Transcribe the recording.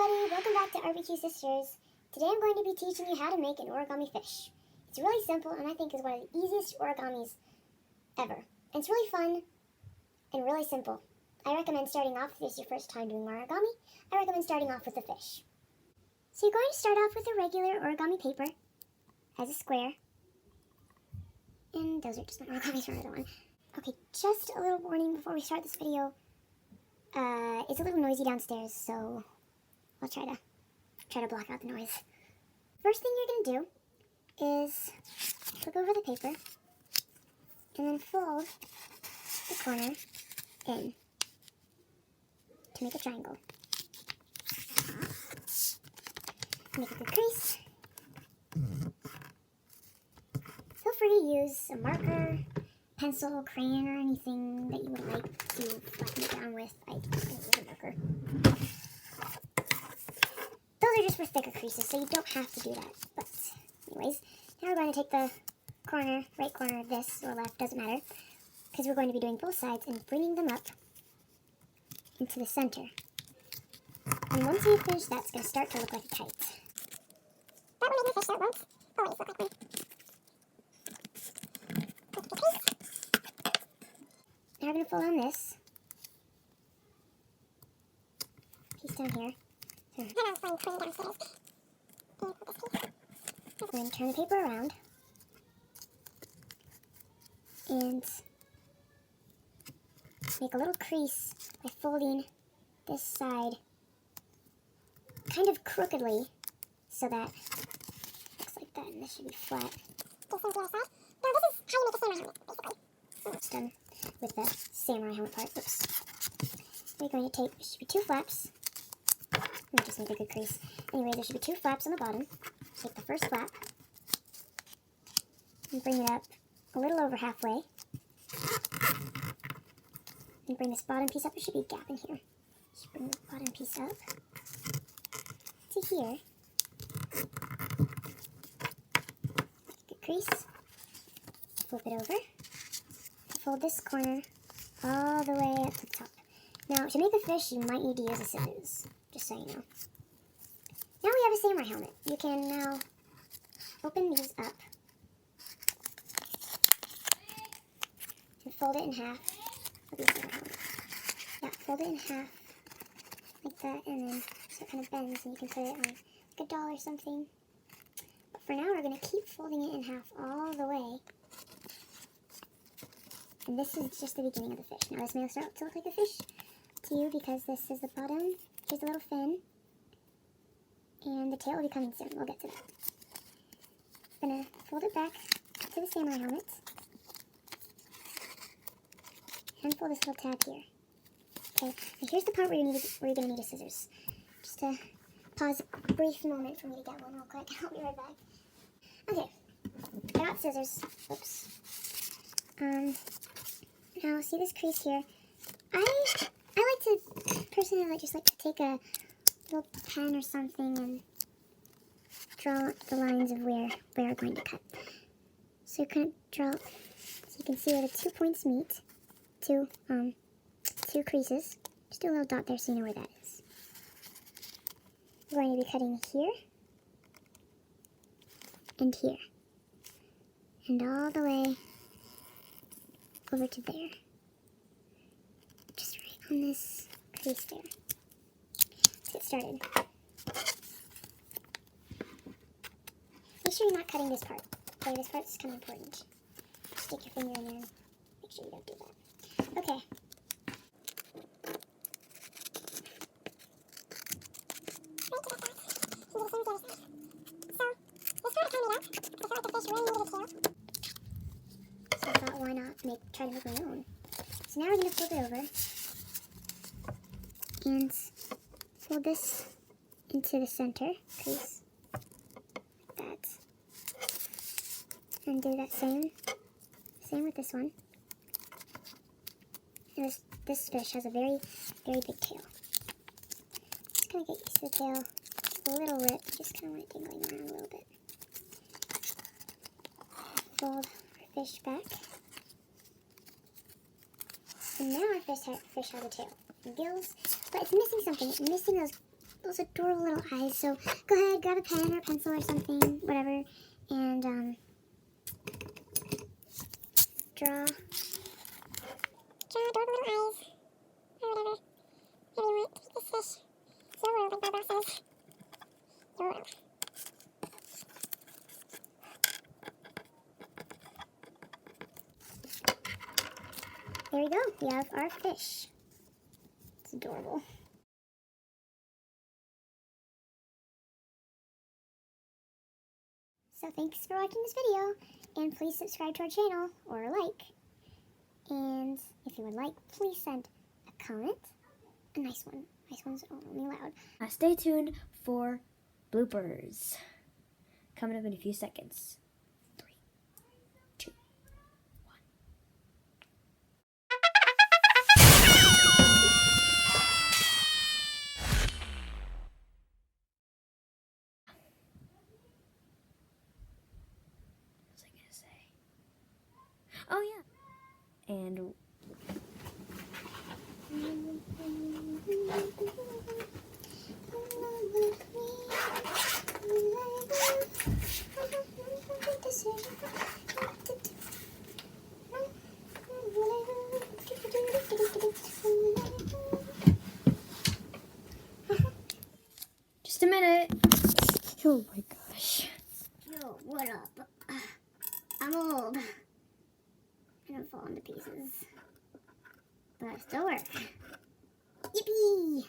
everybody, welcome back to RBQ Sisters. Today I'm going to be teaching you how to make an origami fish. It's really simple and I think is one of the easiest origamis ever. And it's really fun and really simple. I recommend starting off, if this is your first time doing origami, I recommend starting off with a fish. So you're going to start off with a regular origami paper as a square. And those are just my origamis from another one. Okay, just a little warning before we start this video. It's a little noisy downstairs, so I'll try to block out the noise. First thing you're going to do is flip over the paper and then fold the corner in to make a triangle. Make a good crease. Feel free to use a marker, pencil, crayon, or anything that you would like to flatten it down with. I just use a marker. Those are just for thicker creases, so you don't have to do that. But anyways, now we're going to take the corner, right corner of this, or left, doesn't matter, because we're going to be doing both sides and bringing them up into the center. And once you finish that, it's going to start to look like a kite. That will make my fish so it won't always look like one. Now we're going to fold on this piece down here. And then turn the paper around and make a little crease by folding this side kind of crookedly so that it looks like that, and this should be flat. This one's the other side. Now this is how you make a samurai helmet, basically. Almost done with the samurai helmet part. Oops. We're going to take, there should be two flaps. Let me just make a good crease. Anyway, there should be two flaps on the bottom. Take the first flap and bring it up a little over halfway. And bring this bottom piece up. There should be a gap in here. Just bring the bottom piece up to here. Good crease. Flip it over. Fold this corner all the way up to the top. Now, to make a fish, you might need to use a scissors, just so you know. Now we have a samurai helmet. You can now open these up and fold it in half. Yeah, fold it in half like that, and then so it kind of bends, and you can put it on like a doll or something. But for now, we're going to keep folding it in half all the way. And this is just the beginning of the fish. Now this may start to look like a fish to you because this is the bottom. Here's the little fin. And the tail will be coming soon. We'll get to that. I'm going to fold it back to the samurai helmet. And fold this little tab here. Okay, and here's the part where you're going to need a scissors. Just a pause a brief moment for me to get one real quick. I'll be right back. Okay, I got scissors. Oops. Now see this crease here. I like to, personally, I just like to take a little pen or something and draw the lines of where we're going to cut. So kind of draw, so you can see where the 2 points meet, two creases. Just do a little dot there so you know where that is. We're going to be cutting here and here, and all the way over to there. Just right on this crease there. Let's get started. Make sure you're not cutting this part. Okay, this part's kind of important. Stick your finger in there and make sure you don't do that. Okay. So I thought, why not try to make my own? So now we're going to flip it over and fold this into the center crease, like that, and do that same with this one. And this fish has a very, very big tail. Just kind of get used to the tail. It's a little rip, just kind of want it dangling around a little bit. Fold our fish back. And now our fish has a tail and gills, but it's missing something. It's missing those those adorable little eyes. So go ahead, grab a pen or a pencil or something, whatever, and draw adorable little eyes, or whatever. Maybe you want to make this fish your world, like Bob Ross says. Your world. There we go. We have our fish. It's adorable. So thanks for watching this video, and please subscribe to our channel, or like. And if you would like, please send a comment. A nice one. Nice ones are only allowed. Stay tuned for bloopers. Coming up in a few seconds. 3, 2, 1. What was I gonna say? Oh yeah. And just a minute. Oh my gosh. Yo, what up? I'm old. And I'm falling to pieces. But I still work. Yippee!